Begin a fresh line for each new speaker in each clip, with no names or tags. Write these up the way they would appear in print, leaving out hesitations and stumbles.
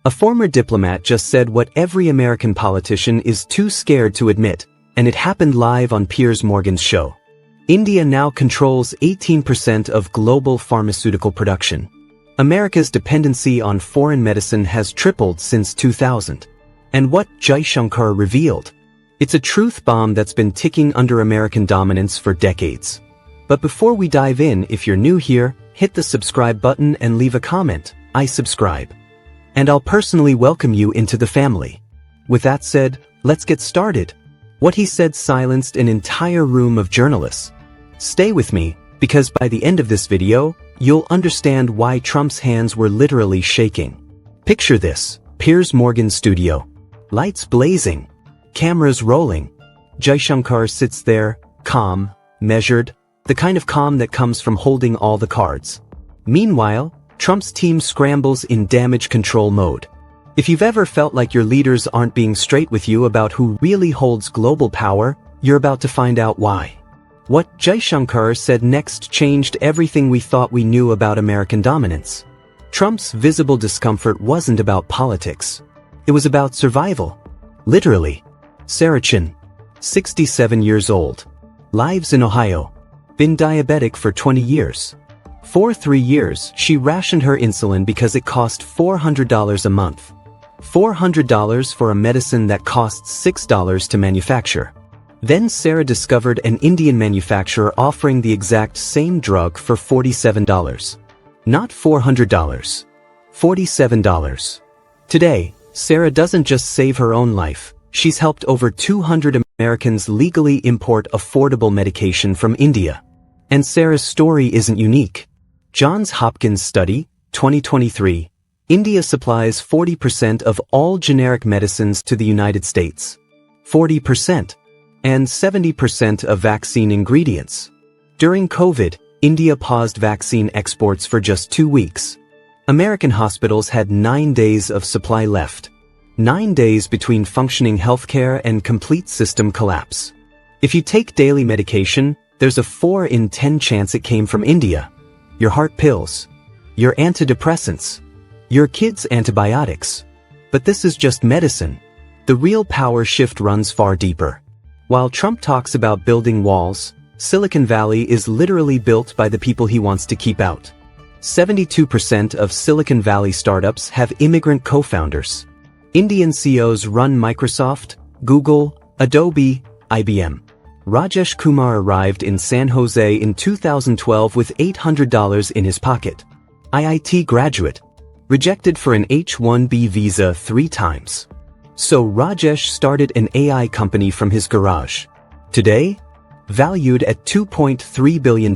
A former diplomat just said what every American politician is too scared to admit, and it happened live on Piers Morgan's show. India now controls 18% of global pharmaceutical production. America's dependency on foreign medicine has tripled since 2000. And what Jaishankar revealed? It's a truth bomb that's been ticking under American dominance for decades. But before we dive in, if you're new here, hit the subscribe button and leave a comment. I subscribe. And I'll personally welcome you into the family. With that said, let's get started. What he said silenced an entire room of journalists. Stay with me, because by the end of this video, you'll understand why Trump's hands were literally shaking. Picture this: Piers Morgan studio. Lights blazing. Cameras rolling. Jaishankar sits there, calm, measured, the kind of calm that comes from holding all the cards. Meanwhile, Trump's team scrambles in damage control mode. If you've ever felt like your leaders aren't being straight with you about who really holds global power, you're about to find out why. What Jaishankar said next changed everything we thought we knew about American dominance. Trump's visible discomfort wasn't about politics. It was about survival. Literally. Sarah Chin, 67 years old. Lives in Ohio. Been diabetic for 20 years. For 3 years, she rationed her insulin because it cost $400 a month. $400 for a medicine that costs $6 to manufacture. Then Sarah discovered an Indian manufacturer offering the exact same drug for $47. Not $400. $47. Today, Sarah doesn't just save her own life, she's helped over 200 Americans legally import affordable medication from India. And Sarah's story isn't unique. Johns Hopkins study, 2023, India supplies 40% of all generic medicines to the United States. 40%. And 70% of vaccine ingredients. During COVID, India paused vaccine exports for just 2 weeks. American hospitals had 9 days of supply left. 9 days between functioning healthcare and complete system collapse. If you take daily medication, there's a 4 in 10 chance it came from India. Your heart pills. Your antidepressants. Your kids' antibiotics. But this is just medicine. The real power shift runs far deeper. While Trump talks about building walls, Silicon Valley is literally built by the people he wants to keep out. 72% of Silicon Valley startups have immigrant co-founders. Indian CEOs run Microsoft, Google, Adobe, IBM. Rajesh Kumar arrived in San Jose in 2012 with $800 in his pocket. IIT graduate. Rejected for an H-1B visa 3 times. So Rajesh started an AI company from his garage. Today, valued at $2.3 billion.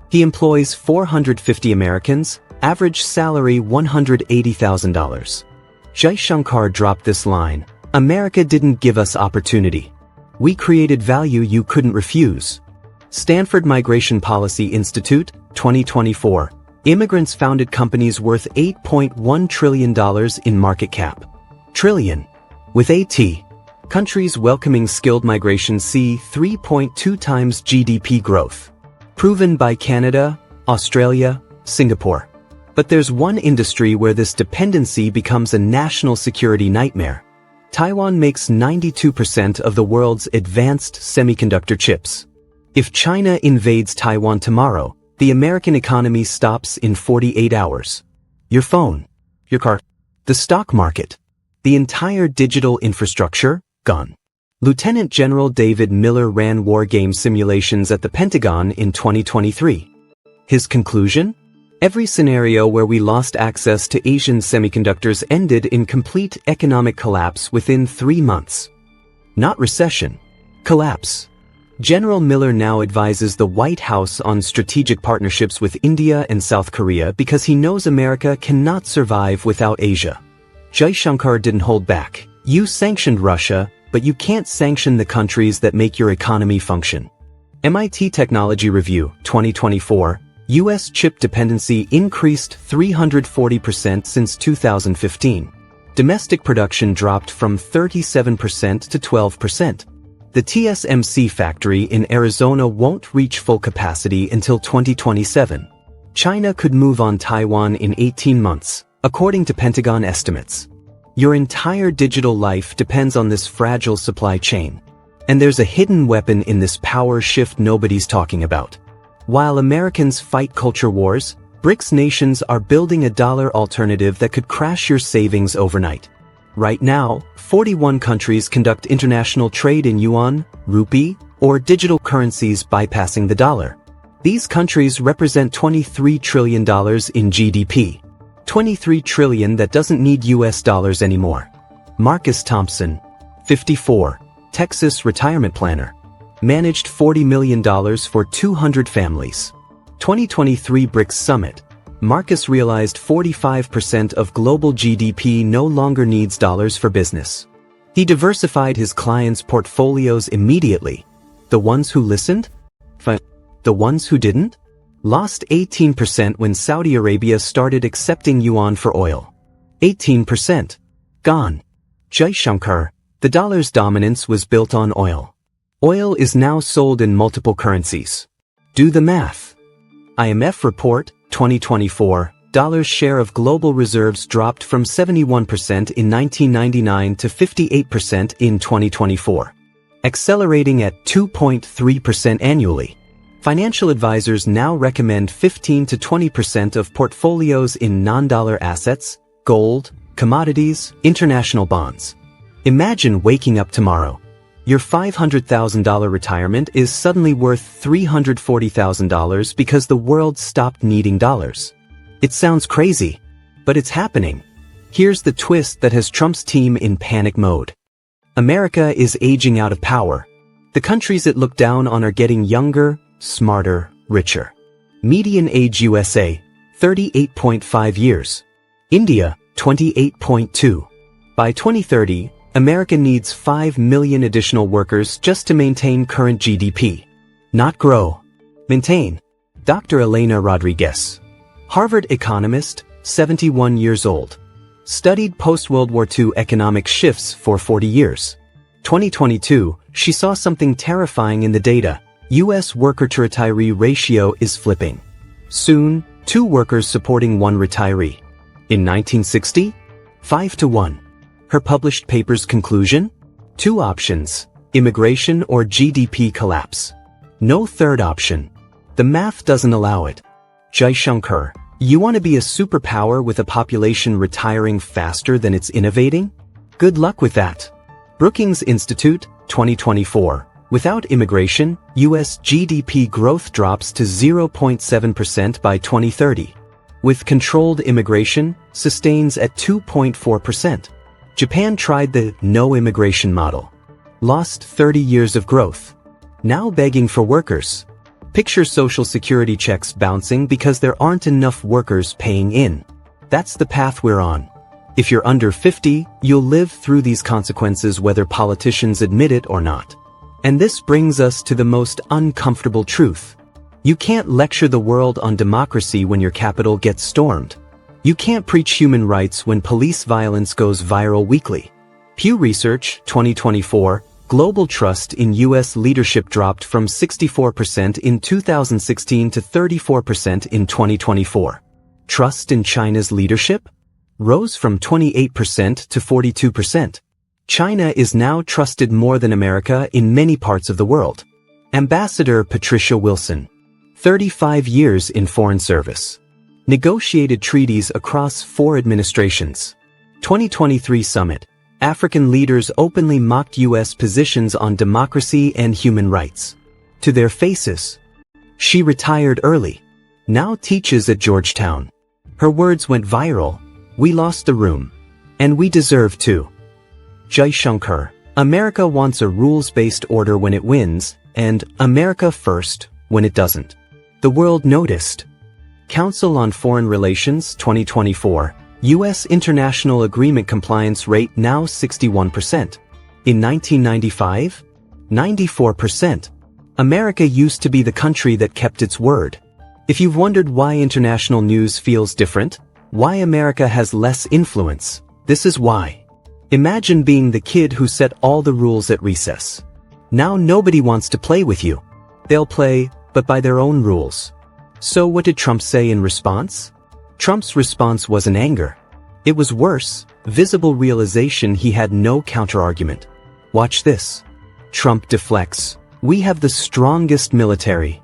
He employs 450 Americans, average salary $180,000. Jaishankar dropped this line: America didn't give us opportunity. We created value you couldn't refuse. Stanford Migration Policy Institute, 2024. Immigrants founded companies worth $8.1 trillion in market cap. Trillion. With AT. Countries welcoming skilled migration see 3.2 times GDP growth. Proven by Canada, Australia, Singapore. But there's one industry where this dependency becomes a national security nightmare. Taiwan makes 92% of the world's advanced semiconductor chips. If China invades Taiwan tomorrow, the American economy stops in 48 hours. Your phone, your car, the stock market, the entire digital infrastructure, gone. Lieutenant General David Miller ran war game simulations at the Pentagon in 2023. His conclusion? Every scenario where we lost access to Asian semiconductors ended in complete economic collapse within 3 months. Not recession. Collapse. General Miller now advises the White House on strategic partnerships with India and South Korea because he knows America cannot survive without Asia. Jaishankar didn't hold back. You sanctioned Russia, but you can't sanction the countries that make your economy function. MIT Technology Review, 2024. U.S. chip dependency increased 340% since 2015. Domestic production dropped from 37% to 12%. The TSMC factory in Arizona won't reach full capacity until 2027. China could move on Taiwan in 18 months, according to Pentagon estimates. Your entire digital life depends on this fragile supply chain. And there's a hidden weapon in this power shift nobody's talking about. While Americans fight culture wars, BRICS nations are building a dollar alternative that could crash your savings overnight. Right now, 41 countries conduct international trade in yuan, rupee, or digital currencies bypassing the dollar. These countries represent $23 trillion in GDP. $23 trillion that doesn't need US dollars anymore. Marcus Thompson, 54, Texas retirement planner, managed $40 million for 200 families. 2023 BRICS Summit. Marcus realized 45% of global GDP no longer needs dollars for business. He diversified his clients' portfolios immediately. The ones who listened? Fine. The ones who didn't? Lost 18% when Saudi Arabia started accepting yuan for oil. 18%. Gone. Jaishankar. The dollar's dominance was built on oil. Oil is now sold in multiple currencies. Do the math. IMF report, 2024, dollar's share of global reserves dropped from 71% in 1999 to 58% in 2024, accelerating at 2.3% annually. Financial advisors now recommend 15 to 20% of portfolios in non-dollar assets, gold, commodities, international bonds. Imagine waking up tomorrow. Your $500,000 retirement is suddenly worth $340,000 because the world stopped needing dollars. It sounds crazy, but it's happening. Here's the twist that has Trump's team in panic mode. America is aging out of power. The countries it looked down on are getting younger, smarter, richer. Median age USA, 38.5 years. India, 28.2. By 2030, America needs 5 million additional workers just to maintain current GDP. Not grow. Maintain. Dr. Elena Rodriguez, Harvard economist, 71 years old. Studied post-World War II economic shifts for 40 years. 2022, she saw something terrifying in the data. U.S. worker-to-retiree ratio is flipping. Soon, 2 workers supporting 1 retiree. In 1960, 5 to 1. Her published paper's conclusion? 2 options, immigration or GDP collapse. No third option. The math doesn't allow it. Jaishankar, you want to be a superpower with a population retiring faster than it's innovating? Good luck with that. Brookings Institute, 2024. Without immigration, U.S. GDP growth drops to 0.7% by 2030. With controlled immigration, sustains at 2.4%. Japan tried the no immigration model. Lost 30 years of growth. Now begging for workers. Picture Social Security checks bouncing because there aren't enough workers paying in. That's the path we're on. If you're under 50, you'll live through these consequences whether politicians admit it or not. And this brings us to the most uncomfortable truth. You can't lecture the world on democracy when your capital gets stormed. You can't preach human rights when police violence goes viral weekly. Pew Research, 2024, global trust in U.S. leadership dropped from 64% in 2016 to 34% in 2024. Trust in China's leadership? Rose from 28% to 42%. China is now trusted more than America in many parts of the world. Ambassador Patricia Wilson, 35 years in foreign service. Negotiated treaties across 4 administrations. 2023 Summit. African leaders openly mocked U.S. positions on democracy and human rights. To their faces. She retired early. Now teaches at Georgetown. Her words went viral. We lost the room. And we deserve to. Jaishankar. America wants a rules-based order when it wins, and America first when it doesn't. The world noticed. Council on Foreign Relations, 2024, U.S. international agreement compliance rate now 61%. In 1995, 94%. America used to be the country that kept its word. If you've wondered why international news feels different, why America has less influence, this is why. Imagine being the kid who set all the rules at recess. Now nobody wants to play with you. They'll play, but by their own rules. So what did Trump say in response? Trump's response wasn't anger. It was worse, visible realization he had no counterargument. Watch this. Trump deflects. We have the strongest military.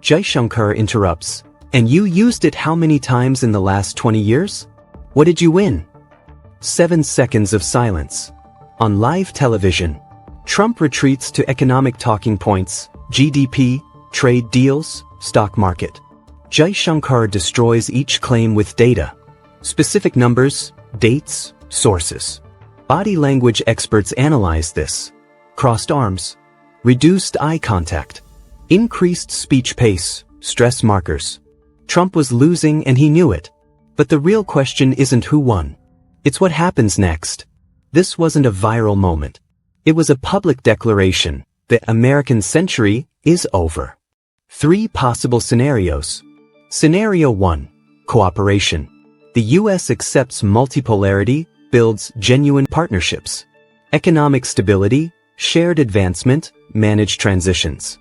Jaishankar interrupts. And you used it how many times in the last 20 years? What did you win? 7 seconds of silence. On live television, Trump retreats to economic talking points, GDP, trade deals, stock market. Jaishankar destroys each claim with data. Specific numbers, dates, sources. Body language experts analyze this. Crossed arms. Reduced eye contact. Increased speech pace, stress markers. Trump was losing and he knew it. But the real question isn't who won. It's what happens next. This wasn't a viral moment. It was a public declaration. The American century is over. 3 possible scenarios. Scenario 1. Cooperation. The U.S. accepts multipolarity, builds genuine partnerships. Economic stability, shared advancement, managed transitions.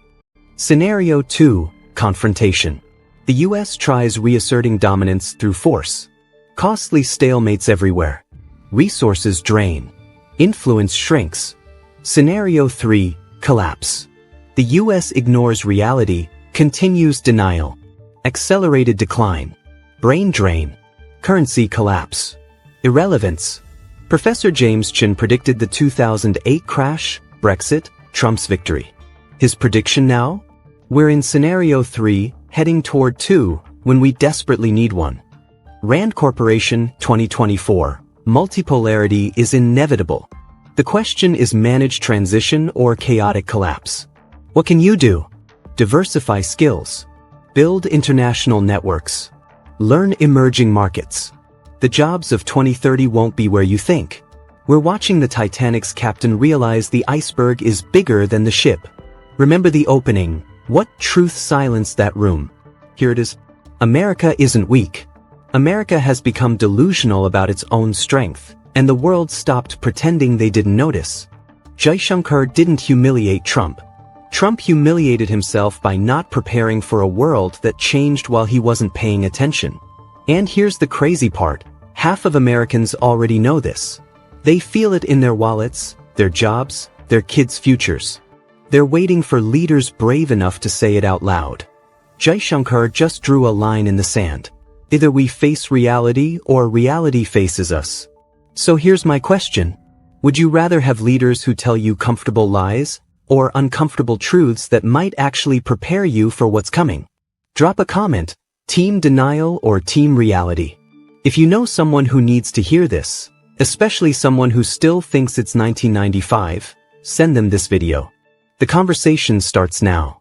Scenario 2. Confrontation. The U.S. tries reasserting dominance through force. Costly stalemates everywhere. Resources drain. Influence shrinks. Scenario 3. Collapse. The U.S. ignores reality, continues denial. Accelerated decline. Brain drain. Currency collapse. Irrelevance. Professor James Chin predicted the 2008 crash, Brexit, Trump's victory. His prediction now? We're in scenario 3, heading toward 2, when we desperately need one. Rand Corporation, 2024. Multipolarity is inevitable. The question is managed transition or chaotic collapse. What can you do? Diversify skills. Build international networks. Learn emerging markets. The jobs of 2030 won't be where you think. We're watching the Titanic's captain realize the iceberg is bigger than the ship. Remember the opening. What truth silenced that room? Here it is. America isn't weak. America has become delusional about its own strength, and the world stopped pretending they didn't notice. Jaishankar didn't humiliate Trump. Trump humiliated himself by not preparing for a world that changed while he wasn't paying attention. And here's the crazy part. Half of Americans already know this. They feel it in their wallets, their jobs, their kids' futures. They're waiting for leaders brave enough to say it out loud. Jaishankar just drew a line in the sand. Either we face reality or reality faces us. So here's my question. Would you rather have leaders who tell you comfortable lies, or uncomfortable truths that might actually prepare you for what's coming? Drop a comment. Team denial or team reality? If you know someone who needs to hear this, especially someone who still thinks it's 1995, send them this video. The conversation starts now.